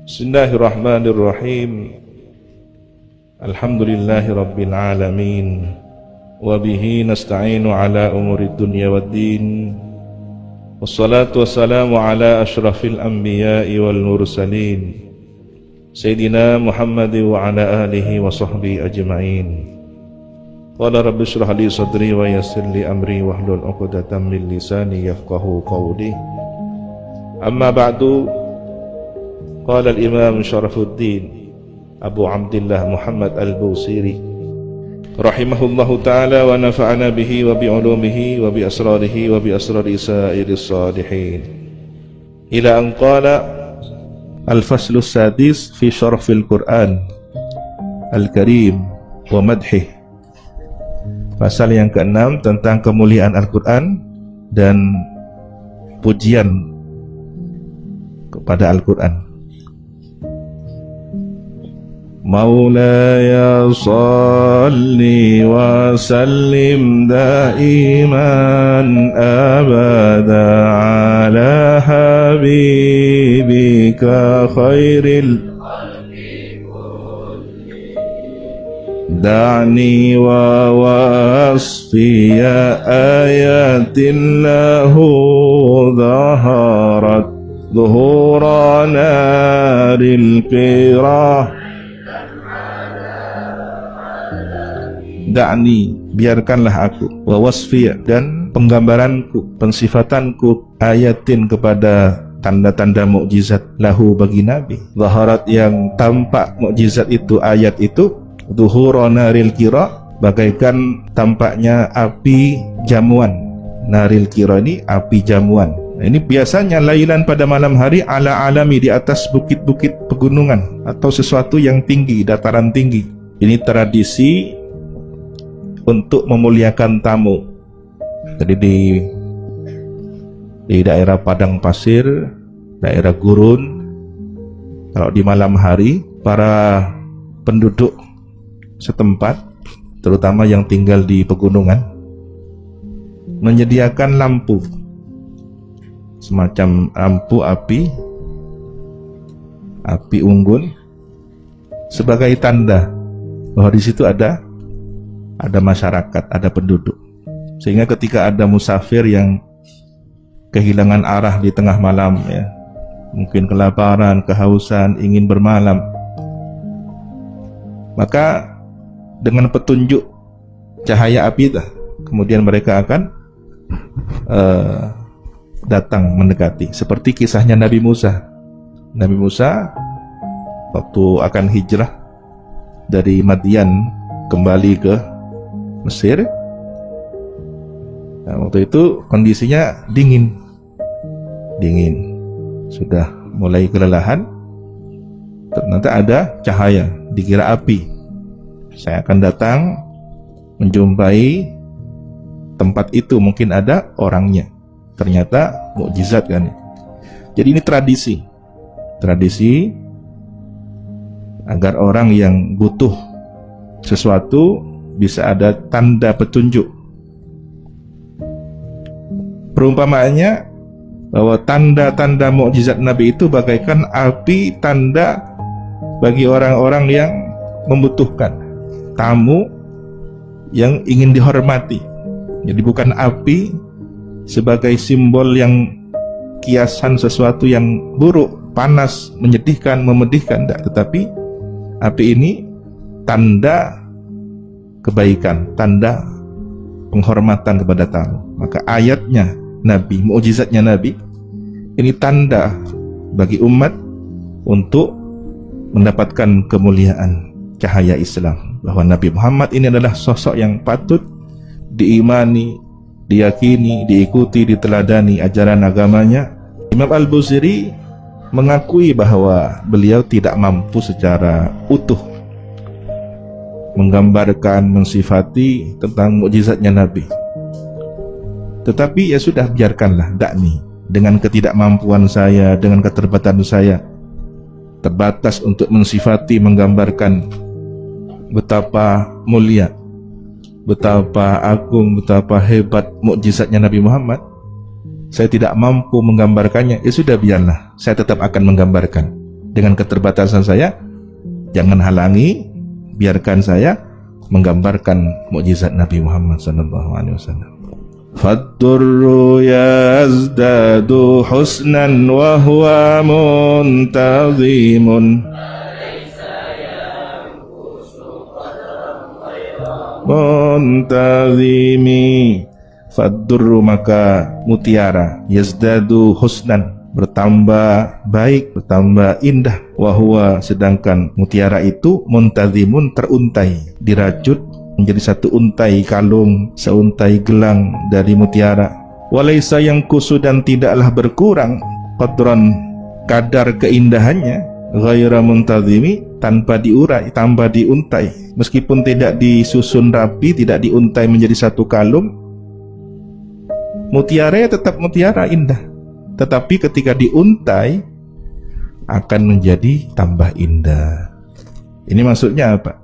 Bismillahirrahmanirrahim. Alhamdulillahi rabbil alamin. Wa bihi nasta'inu ala umurid dunya waddin. Wassalatu wassalamu ala ashrafil anbiya'i wal mursalin, Sayyidina Muhammad wa ala alihi wa sahbihi ajma'in. Qala rabbi shrah li sadri wa yassir li amri wahlul 'uqdatam min lisani yafqahu qawli. Amma ba'du. Qala al-Imam Syarafuddin Abu Abdillah Muhammad Al-Busiri rahimahullahu ta'ala wa nafa'ana bihi wa bi'ulumihi wa bi asrarihi wa bi asrari sa'iris salihin, ila an qala al-faslu sadis fi syarfil Qur'an al-Karim wa madhih. Pasal yang ke-6 tentang kemuliaan Al-Quran dan pujian kepada Al-Quran. Maulaya salli wa sallim daiman abada ala habibika khairil da'ni wa wasfiya ayatin lahu zaharat zuhura naril qirah. Da'ni, biarkanlah aku, wa wasfiya, dan penggambaranku, pensifatanku, ayatin kepada tanda-tanda mukjizat lahu bagi Nabi. Zaharat, yang tampak mukjizat itu, ayat itu, zuhura naril qira, bagaikan tampaknya api jamuan. Naril qira ini api jamuan. Nah, ini biasanya lailan pada malam hari ala alami, di atas bukit-bukit pegunungan atau sesuatu yang tinggi, dataran tinggi. Ini tradisi untuk memuliakan tamu. Jadi di daerah padang pasir, daerah gurun, kalau di malam hari para penduduk setempat, terutama yang tinggal di pegunungan, menyediakan lampu, semacam lampu api unggun, sebagai tanda bahwa di situ ada masyarakat, ada penduduk. Sehingga ketika ada musafir yang kehilangan arah di tengah malam, ya, mungkin kelaparan, kehausan, ingin bermalam, maka dengan petunjuk cahaya api itu, kemudian mereka akan datang mendekati. Seperti kisahnya Nabi Musa. Nabi Musa waktu akan hijrah dari Madian kembali ke Mesir, nah, waktu itu kondisinya dingin, sudah mulai kelelahan. Ternyata ada cahaya, dikira api. Saya akan datang menjumpai tempat itu, mungkin ada orangnya. Ternyata mukjizat kan. Jadi ini tradisi agar orang yang butuh sesuatu bisa ada tanda petunjuk. Perumpamaannya bahwa tanda-tanda mukjizat Nabi itu bagaikan api, tanda bagi orang-orang yang membutuhkan, tamu yang ingin dihormati. Jadi bukan api sebagai simbol yang kiasan sesuatu yang buruk, panas, menyedihkan, memedihkan, tidak. Tetapi api ini tanda kebaikan, tanda penghormatan kepada tamu. Maka ayatnya Nabi, mukjizatnya Nabi, ini tanda bagi umat untuk mendapatkan kemuliaan cahaya Islam, bahwa Nabi Muhammad ini adalah sosok yang patut diimani, diyakini, diikuti, diteladani ajaran agamanya. Imam Al-Busiri mengakui bahwa beliau tidak mampu secara utuh menggambarkan, mensifati tentang mukjizatnya Nabi. Tetapi ya sudah, biarkanlah, dakni. Dengan ketidakmampuan saya, dengan keterbatasan saya, terbatas untuk mensifati, menggambarkan betapa mulia, betapa agung, betapa hebat mukjizatnya Nabi Muhammad. Saya tidak mampu menggambarkannya, ya sudah, biarlah, saya tetap akan menggambarkan dengan keterbatasan saya, jangan halangi, biarkan saya menggambarkan mukjizat Nabi Muhammad SAW. Faddurru yazdadu husnan wa huwa muntazimun muntazimi. Faddurru, maka mutiara, yazdadu husnan, bertambah baik, bertambah indah. Wahwa, sedangkan mutiara itu muntazimun, teruntai, dirajut menjadi satu untai kalung, seuntai gelang dari mutiara. Walaysa yang kusu, dan tidaklah berkurang, qadran, kadar keindahannya, ghaira muntazimi, tanpa diurai, tanpa diuntai. Meskipun tidak disusun rapi, tidak diuntai menjadi satu kalung, mutiara tetap mutiara indah, tetapi ketika diuntai akan menjadi tambah indah. Ini maksudnya apa?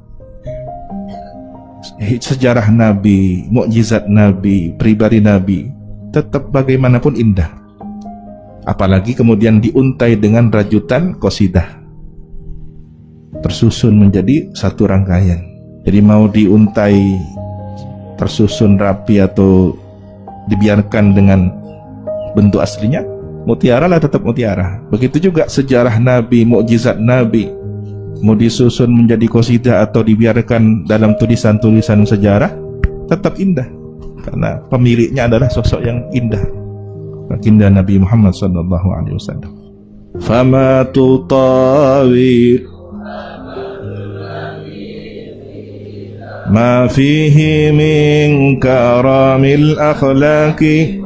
Sejarah Nabi, mukjizat Nabi, pribadi Nabi tetap bagaimanapun indah. Apalagi kemudian diuntai dengan rajutan qasidah, tersusun menjadi satu rangkaian. Jadi mau diuntai tersusun rapi atau dibiarkan dengan bentuk aslinya, mutiara lah tetap mutiara. Begitu juga sejarah Nabi, mukjizat Nabi, mau disusun menjadi qasidah atau dibiarkan dalam tulisan-tulisan sejarah, tetap indah, karena pemiliknya adalah sosok yang indah, baginda Nabi Muhammad SAW. Fama tutawi ma fihi min karamil akhlaqi,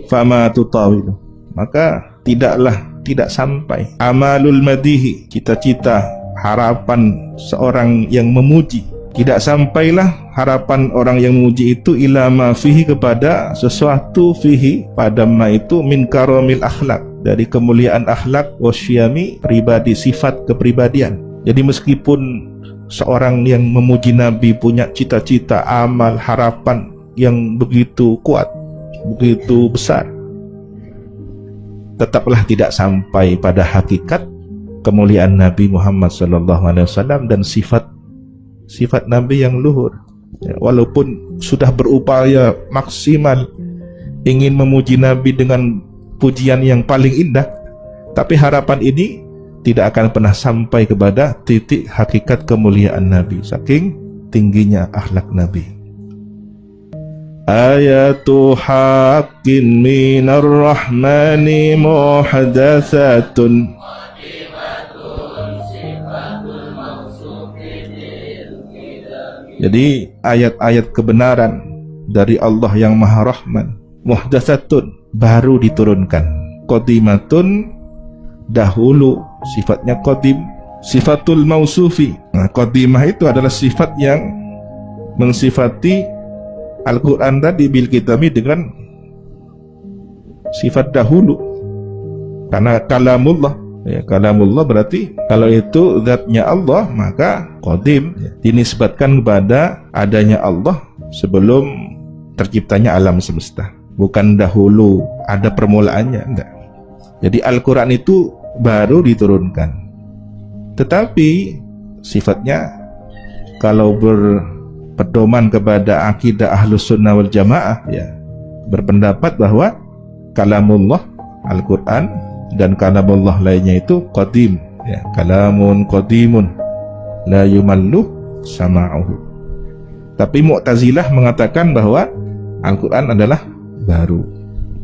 fama tutawilu, maka tidak sampai amalul madihi, cita-cita harapan seorang yang memuji, tidak sampailah harapan orang yang memuji itu ila ma fihi, kepada sesuatu fihi, pada ma itu, min karamil akhlaq, dari kemuliaan akhlak, wasyami, pribadi, sifat kepribadian. Jadi meskipun seorang yang memuji Nabi punya cita-cita, amal, harapan yang begitu kuat, begitu besar, tetaplah tidak sampai pada hakikat kemuliaan Nabi Muhammad SAW dan sifat Nabi yang luhur. Ya, walaupun sudah berupaya maksimal ingin memuji Nabi dengan pujian yang paling indah, tapi harapan ini tidak akan pernah sampai kepada titik hakikat kemuliaan Nabi, saking tingginya akhlak Nabi. Ayatu haqqin minar rahmani muhdatsatun, jadi ayat-ayat kebenaran dari Allah yang Maha Rahman, muhdatsatun, baru diturunkan, qadimatun, dahulu, sifatnya qadim, sifatul mausufi. Nah, qadimah itu adalah sifat yang mensifati Al-Quran tadi, bil kitami, dengan sifat dahulu, karena kalamullah. Ya, kalamullah berarti kalau itu zatnya Allah, maka qadim, dinisbatkan kepada adanya Allah sebelum terciptanya alam semesta, bukan dahulu ada permulaannya, enggak. Jadi Al-Quran itu baru diturunkan, tetapi sifatnya kalau berpedoman kepada akidah Ahlus Sunnah wal Jamaah, ya, berpendapat bahwa kalamullah Al-Quran dan kalamullah lainnya itu qadim, ya, kalamun qadimun la yumallu sama'uhu. Tapi Mu'tazilah mengatakan bahwa Al-Quran adalah baru,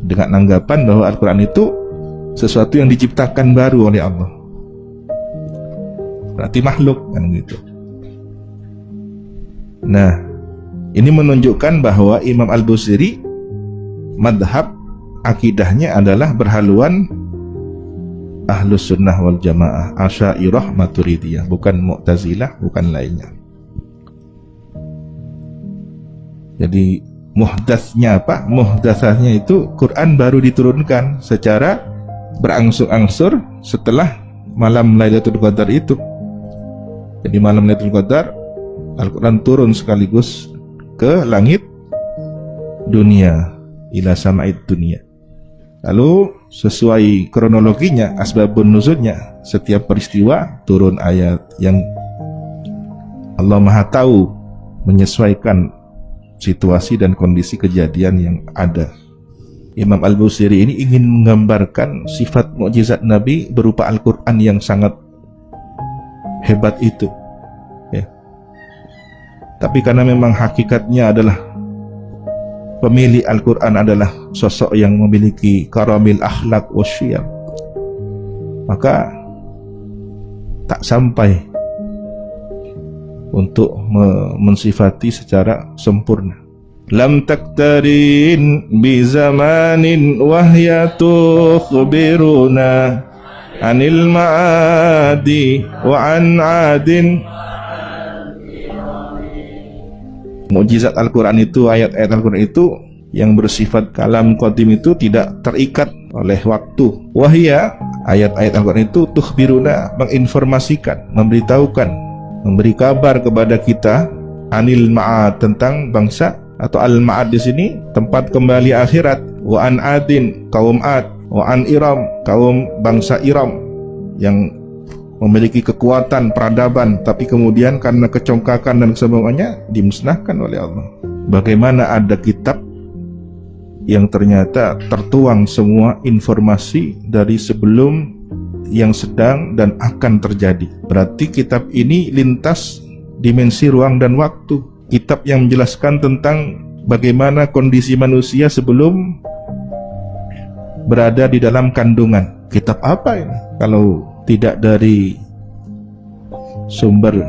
dengan anggapan bahwa Al-Quran itu sesuatu yang diciptakan baru oleh Allah, berarti makhluk, kan gitu. Nah, ini menunjukkan bahwa Imam Al-Busiri madhab akidahnya adalah berhaluan Ahlus Sunnah wal Jamaah, Asy'ariyah, Maturidiyah, bukan Mu'tazilah, bukan lainnya. Jadi muhdatsnya apa? Muhdatsahnya itu Quran baru diturunkan secara berangsur-angsur setelah malam Lailatul Qadar itu. Jadi malam Lailatul Qadar Al-Quran turun sekaligus ke langit dunia, ila sama'id dunia. Lalu sesuai kronologinya, asbabun nuzulnya. Setiap peristiwa turun ayat yang Allah Maha tahu menyesuaikan situasi dan kondisi kejadian yang ada. Imam Al-Busiri ini ingin menggambarkan sifat mukjizat Nabi berupa Al-Quran yang sangat hebat itu, ya. Tapi karena memang hakikatnya adalah pemilik Al-Quran adalah sosok yang memiliki karamil akhlak wasyiyam, maka tak sampai untuk mensifati secara sempurna. Lam taktarin bi zamanin wahya tukhbiruna anil ma'adi wa an adin. Mukjizat Al-Quran itu, ayat-ayat Al-Quran itu yang bersifat kalam qadim itu tidak terikat oleh waktu. Wahya, ayat-ayat Al-Quran itu tukhbiruna, menginformasikan, memberitahukan, memberi kabar kepada kita anil ma'ad, tentang bangsa atau al-ma'ad di sini tempat kembali akhirat, wa an adin, kaum Ad, wa an Iram, kaum bangsa Iram yang memiliki kekuatan peradaban, tapi kemudian karena kecongkakan dan sebagainya dimusnahkan oleh Allah. Bagaimana ada kitab yang ternyata tertuang semua informasi dari sebelum, yang sedang, dan akan terjadi. Berarti kitab ini lintas dimensi ruang dan waktu. Kitab yang menjelaskan tentang bagaimana kondisi manusia sebelum berada di dalam kandungan. Kitab apa ini kalau tidak dari sumber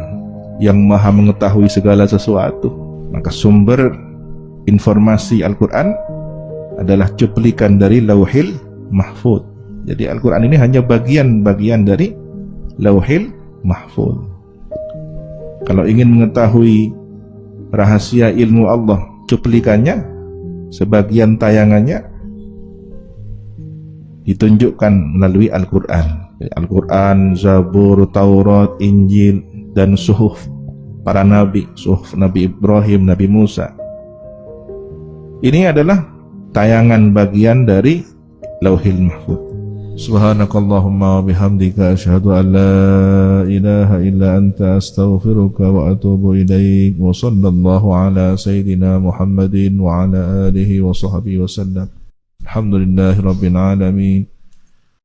yang maha mengetahui segala sesuatu? Maka sumber informasi Al-Quran adalah cuplikan dari Lauhil Mahfuz. Jadi Al-Quran ini hanya bagian-bagian dari Lauhil Mahfuz. Kalau ingin mengetahui rahasia ilmu Allah, cuplikannya, sebagian tayangannya ditunjukkan melalui Al-Quran. Al-Quran, Zabur, Taurat, Injil, dan suhuf para nabi, suhuf Nabi Ibrahim, Nabi Musa. Ini adalah tayangan bagian dari Lauhil Mahfuz. Subhanakallahumma wa bihamdika asyhadu an la ilaha illa anta astaghfiruka wa atubu ilaik. Wa sallallahu ala sayyidina Muhammadin wa ala alihi wa sahbihi wa sallam. Alhamdulillahi rabbil alamin.